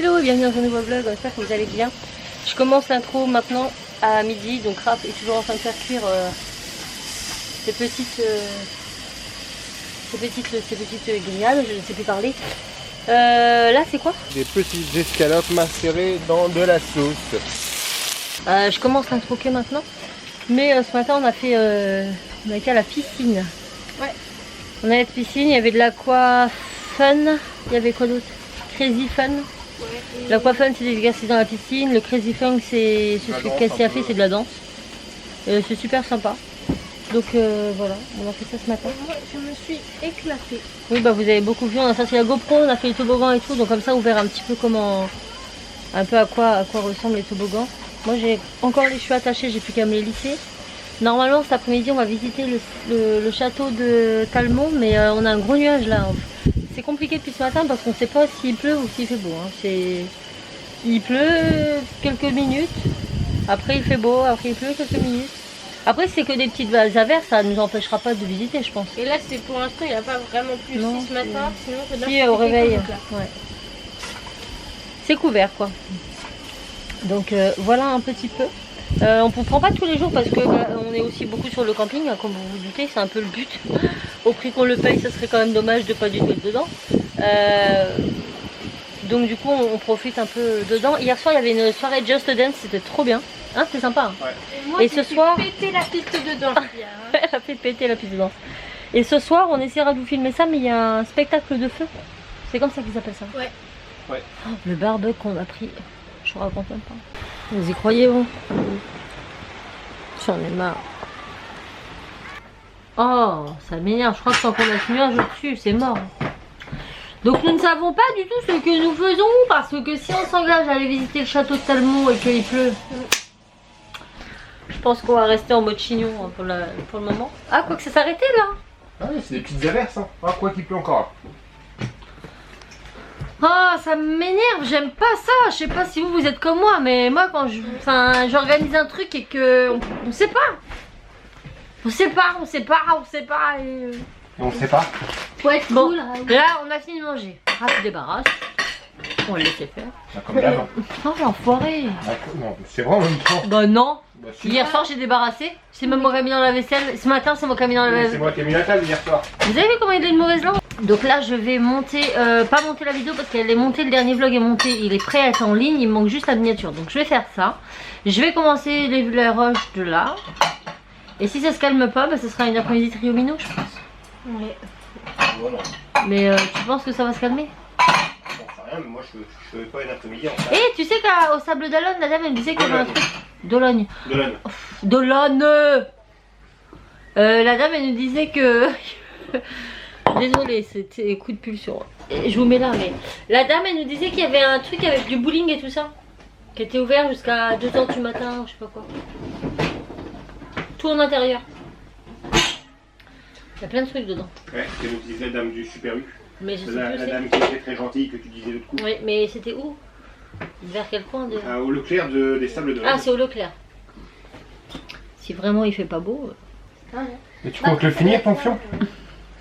Hello et bienvenue dans un nouveau vlog, j'espère que vous allez bien. Je commence l'intro maintenant à midi, donc Raph est toujours en train de faire cuire ces petites grillades, je ne sais plus parler. Là c'est quoi? Des petites escalopes macérées dans de la sauce. Je commence l'intro que maintenant, mais ce matin on a été à la piscine. Ouais. On a été à la piscine, il y avait de l'aqua fun, il y avait quoi d'autre? Crazy fun. Ouais. L'aqua fun c'est des exercices dans la piscine, le crazy fun c'est ce que Cassie a fait, c'est de la danse. C'est super sympa. Donc voilà, on a fait ça ce matin. Moi je me suis éclatée. Oui bah vous avez beaucoup vu, on a sorti la GoPro, on a fait les toboggans et tout, donc comme ça vous verrez un petit peu comment, un peu à quoi ressemblent les toboggans. Moi j'ai encore les cheveux attachés, j'ai plus qu'à me les lisser. Normalement cet après-midi on va visiter le château de Talmont, mais on a un gros nuage là. C'est compliqué depuis ce matin parce qu'on ne sait pas s'il pleut ou s'il fait beau. Hein. Il pleut quelques minutes, après il fait beau, après il pleut quelques minutes. Après si c'est que des petites averses, ça ne nous empêchera pas de visiter je pense. Et là c'est pour l'instant il n'y a pas vraiment plu aussi ce matin, sinon si au réveil. Ouais. C'est couvert quoi. Donc voilà un petit peu. On ne prend pas tous les jours parce que on est aussi beaucoup sur le camping, hein, comme vous vous doutez, c'est un peu le but. Au prix qu'on le paye, ça serait quand même dommage de pas du tout être dedans. Donc du coup on profite un peu dedans. Hier soir il y avait une soirée Just Dance, c'était trop bien. Hein, c'était sympa. Hein. Ouais. Et ce soir, péter la piste de danse. Elle a fait péter la piste de danse. Et ce soir on essaiera de vous filmer ça, mais il y a un spectacle de feu. C'est comme ça qu'ils appellent ça. Ouais. Ouais. Oh, le barbecue qu'on a pris, je vous raconte même pas. Vous y croyez vous? J'en ai marre. Oh, ça m'énerve. Je crois que tant qu'on a ce nuage au-dessus, c'est mort. Donc nous ne savons pas du tout ce que nous faisons, parce que si on s'engage à aller visiter le château de Talmont et qu'il pleut, je pense qu'on va rester en mode chignon hein, pour le moment. Ah, quoi que ça s'arrêtait là. Ah oui, c'est des petites averses. Hein. Ah, quoi qu'il pleut encore. Oh, ça m'énerve, j'aime pas ça. Je sais pas si vous êtes comme moi, mais moi quand j'organise un truc et que on sait pas. On sait pas. Et... On sait pas. Faut être bon, cool. là on a fini de manger. Ah, tu débarrasses. On va le laisser faire. Ah, comme d'hab. Oh, l'enfoiré. Ah, non, c'est vrai en même temps. Bah non. Bah, si. Hier soir j'ai débarrassé. C'est même moi qui ai mis dans la vaisselle. Ce matin c'est moi qui ai mis dans la vaisselle. C'est moi qui ai mis la table hier soir. Vous avez vu comment il a une mauvaise langue? Donc là je vais monter, pas monter la vidéo parce qu'elle est montée, le dernier vlog est monté, il est prêt à être en ligne, il me manque juste la miniature. Donc je vais faire ça. Je vais commencer les rushs de là. Et si ça se calme pas, bah, ce sera une après-midi triomino je pense. Ouais. Voilà. Mais tu penses que ça va se calmer? J'en sais rien, mais moi je fais pas une après-midi en fait. Et tu sais qu'au Sable d'Olonne, la dame elle me disait qu'il y avait un truc. D'Ologne. Dolonne. La dame elle nous disait que. Désolée, c'était coup de pulsion. Je vous mets là, mais. La dame elle nous disait qu'il y avait un truc avec du bowling et tout ça. Qui était ouvert jusqu'à 2 h du matin, je sais pas quoi. Tout en intérieur. Il y a plein de trucs dedans. Ouais, c'est nous disait la dame du Super U. Mais je sais La plus. dame qui était très gentille que tu disais l'autre coup. Oui, mais c'était où? Vers quel coin de... Au Leclerc des Sables d'Olonne. Ah, c'est au Leclerc. Si vraiment il fait pas beau. Mais tu comptes le finir ton fion?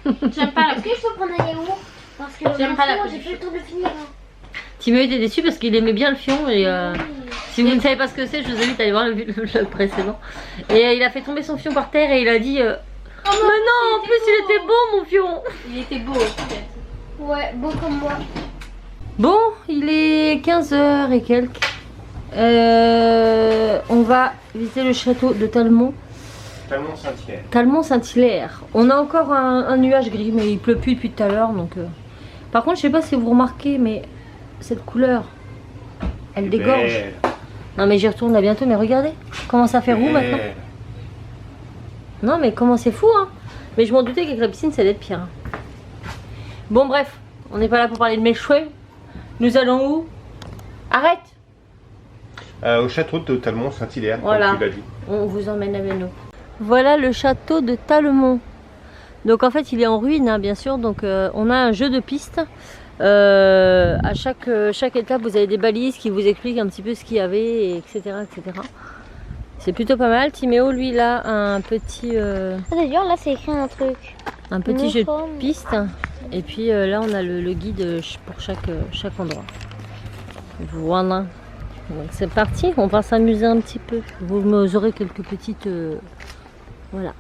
J'aime pas la Est-ce que je peux prendre un yaourt? Parce que J'aime pas la j'ai fait le tour de finir. Hein. Timéo était déçu parce qu'il aimait bien le fion et si vous ne savez pas ce que c'est, je vous invite à aller voir le vlog précédent. Et il a fait tomber son fion par terre et il a dit oh mais non, en plus il était beau mon fion. Il était beau peut-être. Ouais, beau comme moi. Bon, il est 15 h et quelques. On va visiter le château de Talmont. Talmont-Saint-Hilaire. Talmont-Saint-Hilaire. On a encore un nuage gris mais il pleut plus depuis tout à l'heure donc. Par contre, je sais pas si vous remarquez mais cette couleur, elle dégorge. Belle. Non mais j'y retourne là bientôt, mais regardez comment ça fait roux maintenant. Non mais comment c'est fou hein. Mais je m'en doutais qu'avec la piscine ça allait être pire hein. Bon bref, on n'est pas là pour parler de mes cheveux. Nous allons où? Arrête. Au château de Talmont-Saint-Hilaire, Voilà. comme tu l'as dit. On vous emmène avec nous. Voilà le château de Talmont. Donc en fait il est en ruine hein, bien sûr. Donc on a un jeu de pistes. À chaque étape vous avez des balises qui vous expliquent un petit peu ce qu'il y avait, etc. etc. C'est plutôt pas mal. Timéo lui là un petit D'ailleurs, là, c'est écrit un truc. jeu de piste. Et puis là on a le guide pour chaque endroit. Voilà. Donc c'est parti, on va s'amuser un petit peu. Vous aurez quelques petites... voilà.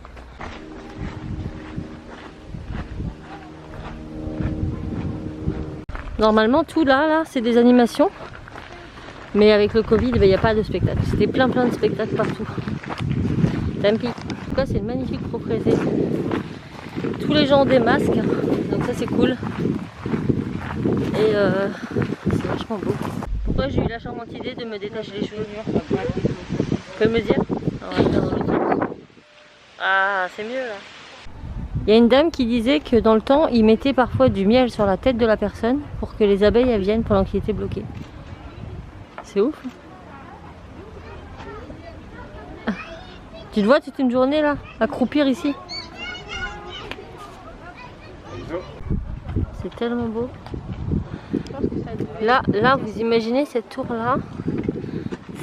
Normalement tout là c'est des animations. Mais avec le Covid, il n'y a pas de spectacle. C'était plein de spectacles partout. Tant pis. En tout cas, c'est une magnifique propriété. Tous les gens ont des masques, donc ça c'est cool. Et c'est vachement beau. Pourquoi j'ai eu la charmante idée de me détacher les cheveux? Tu peux me dire? On va faire dans l'autre sens. Ah, c'est mieux là. Il y a une dame qui disait que dans le temps, ils mettaient parfois du miel sur la tête de la personne pour que les abeilles elles viennent pendant qu'il était bloqué. C'est ouf. Tu te vois toute une journée là, à croupir ici. C'est tellement beau. Là, vous imaginez cette tour là,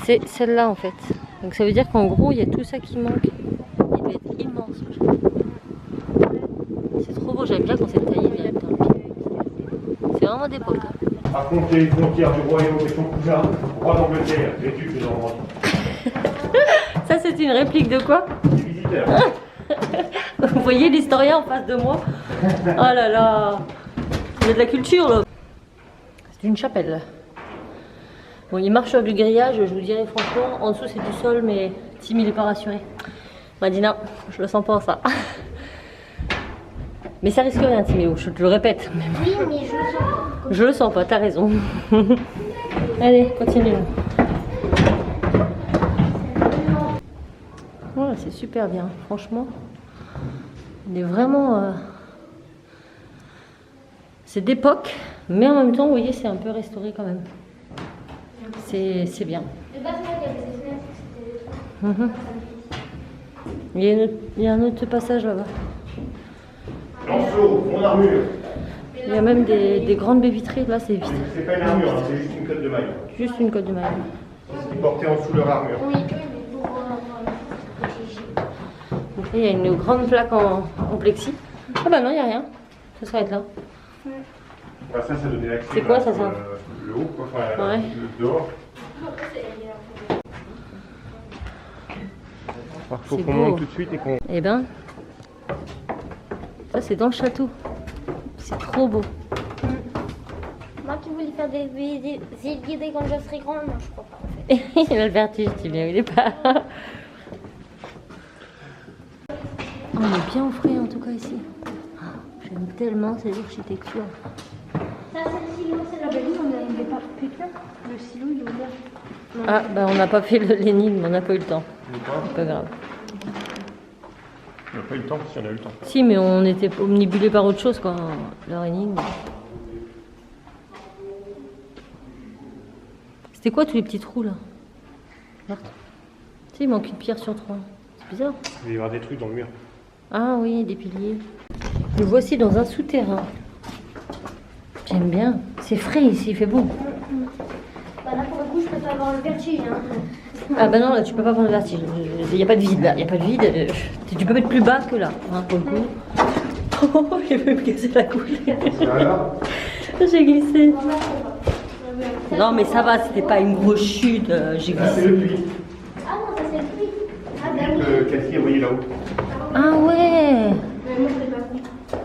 c'est celle-là en fait. Donc ça veut dire qu'en gros, il y a tout ça qui manque. Il doit être immense. C'est trop beau, j'aime bien quand c'est taillé bien dans le pied. C'est vraiment d'époque. Par contre, les frontières du royaume et son cousin, roi d'Angleterre, les ducs de Normandie. Ça, c'est une réplique de quoi? Les visiteurs. Vous voyez l'historien en face de moi? Oh là là, il y a de la culture là. C'est une chapelle. Bon, il marche sur du grillage, je vous dirais franchement, en dessous c'est du sol, mais Tim il est pas rassuré. Madina, je le sens pas ça. Mais ça risque rien, Timéo, je te le répète. Oui, mais je le sens pas. Je le sens pas, t'as raison. Allez, continuons. Voilà, c'est super bien, franchement. Il est vraiment... C'est d'époque, mais en même temps, vous voyez, c'est un peu restauré quand même. C'est bien. Il y a un autre passage là-bas. Lancelot, mon armure. Il y a même des grandes baies vitrées, là c'est vite. C'est pas une armure, hein, c'est juste une cotte de maille. Juste une cotte de maille. C'est ce qu'ils portaient en dessous leur armure. Oui, mais pour protéger. Donc, il y a une grande plaque en plexi. Ah bah non, il n'y a rien. Ça s'arrête là. Bah, ça donnait l'accès. C'est quoi, ça, ça Le haut, quoi. Enfin, Ouais. le dehors. Il faut qu'on monte tout de suite et qu'on... Eh ben, ça c'est dans le château. C'est trop beau. Moi qui voulais faire des îles guidées quand je serai grande, moi je crois pas en fait. Il a le vertige, tu viens, il est pas. On est bien au frais en tout cas ici. Ah, j'aime tellement ces architectures. Ça c'est le silo, c'est la belle on n'avait pas pu faire. Le silo il est ouvert. Ah bah on n'a pas fait l'énigme, on n'a pas eu le temps. C'est pas grave. On n'a pas eu le temps, si on a eu le temps. Si, mais on était omnibulés par autre chose quoi, leur énigme. C'était quoi tous les petits trous là? Marthe. Tu sais, il manque une pierre sur 3. C'est bizarre. Il va y avoir des trucs dans le mur. Ah oui, des piliers. Nous voici dans un souterrain. J'aime bien. C'est frais ici, il fait beau. Bah là pour le coup je peux pas avoir le vertige. Hein. Ah bah non, là tu peux pas prendre le vertige. Il n'y a pas de vide là, il n'y a pas de vide. Tu peux mettre plus bas que là, hein, pour le coup. Oh, il veut me casser la coulée. J'ai glissé. Non mais ça va, c'était pas une grosse chute, j'ai Là, c'est glissé. le puits. Ah non, ça c'est le puits. Ah bah oui. Le casier, vous voyez là-haut. Ah ouais.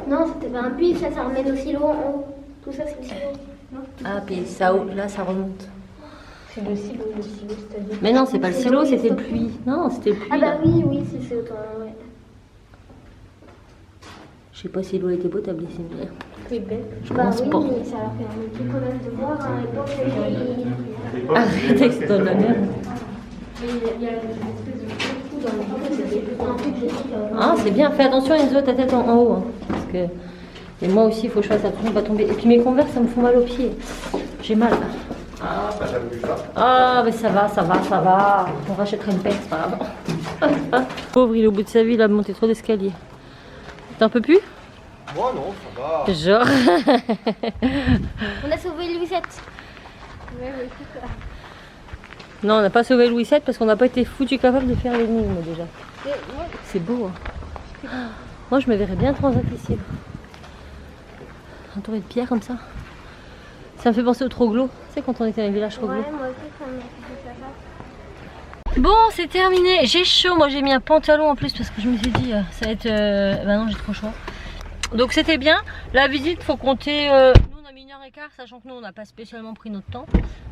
Non, c'était pas un puits, ça ramène au silo en haut. Tout ça c'est le silo. Non. Ah puis ça, là ça remonte. C'est le silo, c'est-à-dire. Mais non, c'est pas le silo, c'était le puits. Non, c'était le puits. Ah là. bah oui, oui, c'est autant, ouais. Je sais pas si l'eau était potable ici, mais C'est bête. je Bah pense oui, pas. mais ça leur permet quand même de voir à l'époque. Arrêtez que c'est de la merde. Il y a une espèce de trou dans le truc, Ah, c'est bien, fais attention Enzo, ta tête en haut. Hein, parce que... Et moi aussi, il faut que je fasse attention de pas tomber. Et puis mes Converse, ça me fout mal aux pieds. J'ai mal. Ah, bah t'as vu ça. Ah, mais ça va, ça va, ça va. On rachètera une paire, c'est pas grave. Pauvre, il est au bout de sa vie, il a monté trop d'escaliers. T'en peux plus? Moi non, ça va. Genre. On a sauvé Louis VII. Non, on n'a pas sauvé Louis VII parce qu'on n'a pas été foutu capable de faire l'énigme déjà. C'est beau. Hein. Moi, je me verrais bien transat ici. Entouré de pierres comme ça. Ça me fait penser au Troglo. Tu sais, quand on était dans le village Troglo. Ouais, moi aussi, ça me fait ça. Bon, c'est terminé. J'ai chaud. Moi, j'ai mis un pantalon en plus parce que je me suis dit, ça va être. Bah non, j'ai trop chaud. Donc, c'était bien. La visite, faut compter. Nous, on a mis 1h15, sachant que nous, on n'a pas spécialement pris notre temps.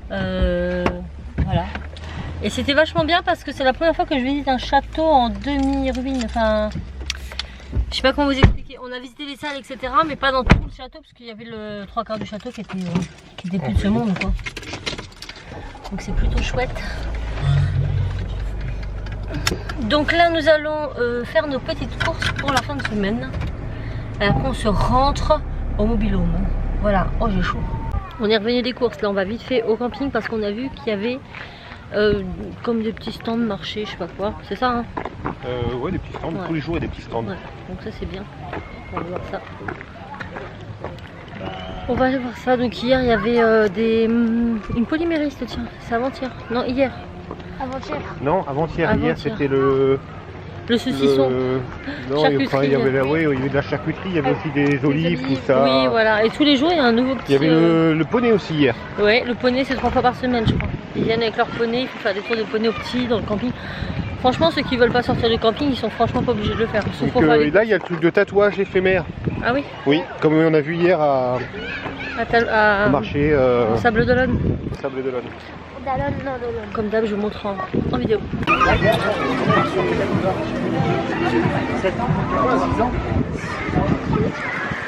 Voilà. Et c'était vachement bien parce que c'est la première fois que je visite un château en demi-ruine. Enfin, je sais pas comment vous expliquer. On a visité les salles, etc. Mais pas dans tout le château parce qu'il y avait le 3/4 du château qui était plus de ce monde, quoi. Donc, c'est plutôt chouette. Donc là nous allons faire nos petites courses pour la fin de semaine. Et après on se rentre au mobil-home. Voilà, oh j'ai chaud. On est revenu des courses, là on va vite fait au camping parce qu'on a vu qu'il y avait comme des petits stands de marché, je sais pas quoi, c'est ça hein? Ouais, des petits stands, ouais. Tous les jours il y a des petits stands. Ouais. Donc ça c'est bien, on va voir ça. On va aller voir ça, donc hier il y avait une polymériste, tiens, c'est avant-hier, non hier. Avant-hier. Non, avant-hier, Avant-hier. hier c'était le saucisson. Non, Charcuterie. il y avait il y avait de la charcuterie, il y avait aussi des olives, tout ça. Oui, voilà. Et tous les jours, il y a un nouveau petit... Il y avait le poney aussi hier. Ouais, le poney, c'est 3 fois par semaine, je crois. Ils viennent avec leur poney, il faut faire des tours de poney aux petits dans le camping. Franchement, ceux qui veulent pas sortir du camping, ils sont franchement pas obligés de le faire. Sauf pour faire Là, il y a le truc de tatouage éphémère. Ah oui? Oui, comme on a vu hier au marché. Au Sable d'Olonne. Sable d'Olonne. Comme d'hab, je vous montre en vidéo. 7 ans, 6 ans.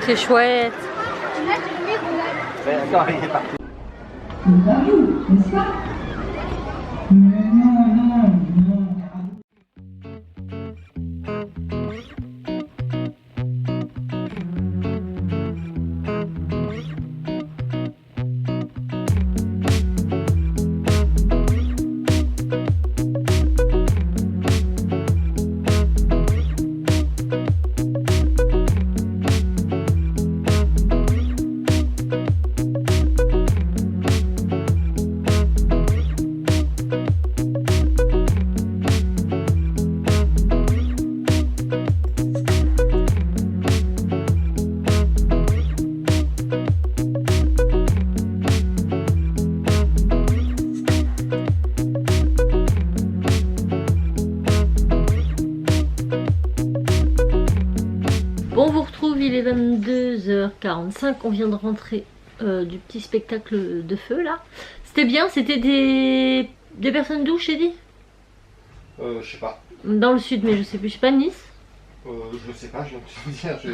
C'est chouette. D'accord, il est parti. n'est-ce pas? Mais non. On vous retrouve, il est 22h45, on vient de rentrer du petit spectacle de feu là. C'était bien, c'était des personnes d'où, j'ai dit? Je sais pas. Dans le sud, mais je sais plus, je sais pas, Nice? Je sais pas, je viens de te dire, j'ai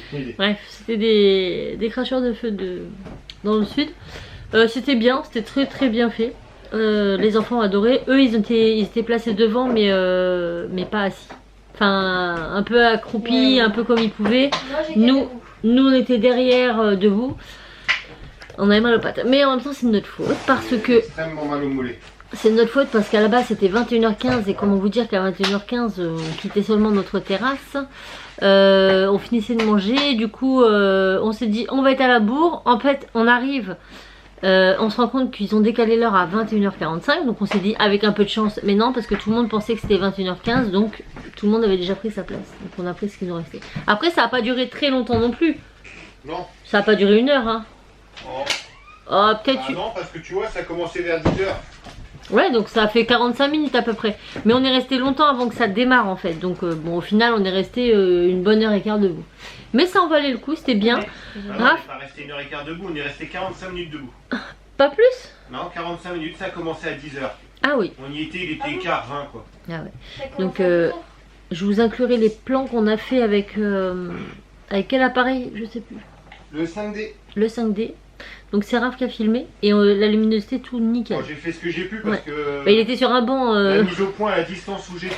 aucune idée. Bref, c'était des cracheurs de feu dans le sud. C'était bien, c'était très bien fait. Les enfants adoraient. Eux, ils étaient placés devant, mais pas assis. Enfin, un peu accroupis, ouais. Un peu comme ils pouvaient. Nous, on était derrière, debout. On avait mal aux pattes. Mais en même temps, c'est de notre faute parce que... Extrêmement mal au mollet. C'est de notre faute parce qu'à la base, c'était 21h15. Et comment vous dire qu'à 21h15, on quittait seulement notre terrasse. On finissait de manger. Du coup, on s'est dit, on va être à la bourre. En fait, on arrive... on se rend compte qu'ils ont décalé l'heure à 21h45, donc on s'est dit avec un peu de chance, mais non parce que tout le monde pensait que c'était 21h15, donc tout le monde avait déjà pris sa place, donc on a pris ce qu'ils ont resté. Après ça n'a pas duré très longtemps non plus. Non. Ça n'a pas duré 1 heure hein. Oh, peut-être. Non parce que tu vois ça a commencé vers 10h. Ouais, donc ça a fait 45 minutes à peu près, mais on est resté longtemps avant que ça démarre en fait, donc bon au final on est resté une bonne heure et quart debout. Mais ça en valait le coup, c'était bien. Ouais. Ah non, on n'est pas resté 1h15 debout, on est resté 45 minutes debout. Pas plus? Non, 45 minutes, ça a commencé à 10h. Ah oui. On y était, il était quart 20 quoi. Ah ouais. Donc je vous inclurai les plans qu'on a fait avec quel appareil? Je sais plus. Le 5D. Le 5D. Donc c'est Raph qui a filmé et la luminosité tout nickel. Bon, j'ai fait ce que j'ai pu parce que... Bah, il était sur un banc... La mise au point à la distance où j'étais,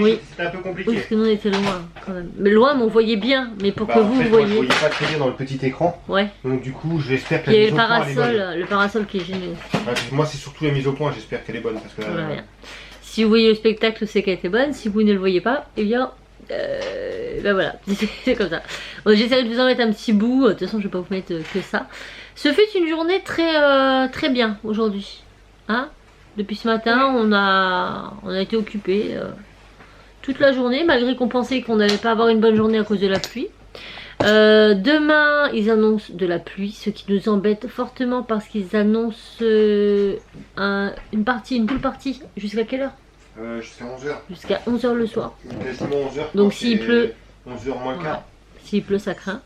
oui. C'était un peu compliqué. Oui, parce que nous on était loin quand même. Mais loin, mais on voyait bien. Mais pour que en vous fait, voyez... Moi, je voyais pas très bien dans le petit écran. Ouais. Donc du coup, j'espère que il y la avait mise au point elle est bonne. Le parasol qui est génial. Ouais, moi, c'est surtout la mise au point, j'espère qu'elle est bonne. Parce que, si vous voyez le spectacle, c'est qu'elle était bonne. Si vous ne le voyez pas, eh bien... ben voilà, c'est comme ça. Bon, j'essaierai de vous en mettre un petit bout. De toute façon, je vais pas vous mettre que ça. Ce fut une journée très bien aujourd'hui. Hein? Depuis ce matin, on a été occupés toute la journée, malgré qu'on pensait qu'on n'allait pas avoir une bonne journée à cause de la pluie. Demain, ils annoncent de la pluie, ce qui nous embête fortement parce qu'ils annoncent une pool party. Jusqu'à quelle heure? Jusqu'à 11h. Jusqu'à 11h le soir. Quasiment 11h. Donc s'il pleut... 11h moins le quart. S'il pleut, ça craint.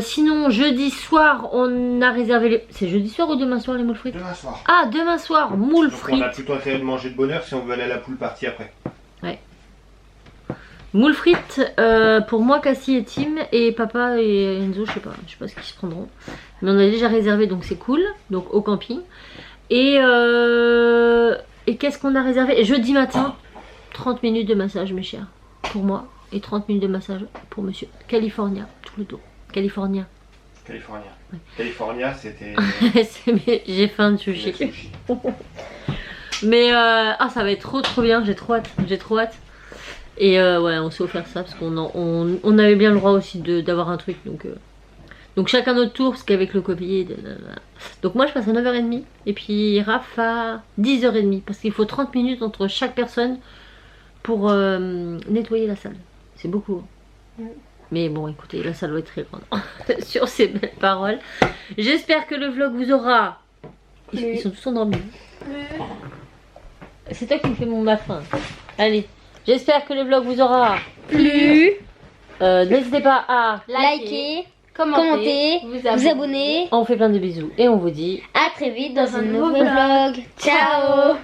Sinon, jeudi soir, on a réservé les... C'est jeudi soir ou demain soir les moules frites? Demain soir. Ah, demain soir, moules Donc frites. on a plutôt intérêt de manger de bonne heure si on veut aller à la poule party après. Moules frites pour moi, Cassie et Tim, et papa et Enzo, je sais pas ce qu'ils se prendront. Mais on a déjà réservé, donc c'est cool. Donc au camping. Et qu'est-ce qu'on a réservé? Et jeudi matin, 30 minutes de massage, mes chers, pour moi. Et 30 minutes de massage pour monsieur. California, tout le dos. California. California. Ouais. California, c'était... J'ai faim de sushi. Mais ça va être trop bien, j'ai trop hâte. Et ouais, on s'est offert ça parce qu'on avait bien le droit aussi d'avoir un truc. Donc chacun notre tour, parce qu'avec le Covid. Donc moi je passe à 9h30 et puis Raph à 10h30 parce qu'il faut 30 minutes entre chaque personne pour nettoyer la salle. C'est beaucoup. Mais bon, écoutez, la salle va être très grande. Sur ces belles paroles. J'espère que le vlog vous aura... Ils sont tous endormis. C'est toi qui me fais ma fin. Allez. J'espère que le vlog vous aura Plu. N'hésitez pas à Liker, commenter, vous abonner. On fait plein de bisous et on vous dit à très vite dans un nouveau vlog. Ciao.